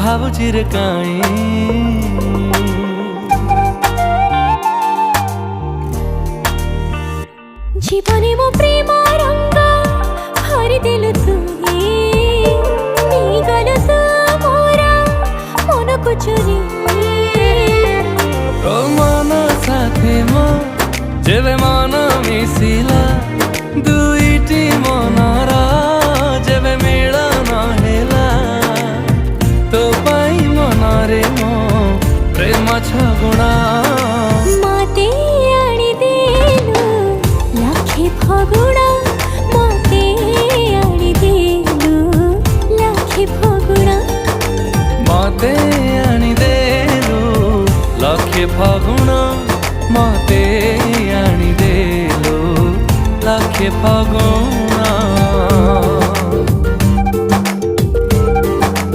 भावुची रे काई जीवने मो प्रेम रंग भरी दिलु तुही गलु तू मोरा मन को चोरी ओ मन साथे मो जेबे मन मिसिला दुईटी मनर जेबे मिलन हेला तो पाई मनरे मो प्रेम छगुणा मते आनी देलु लाखे फगुणा मते आनी देलु लाखे फगुणा मते आनी देलु लाखे फगुणा मते आनी देलु लाखे फगुणा।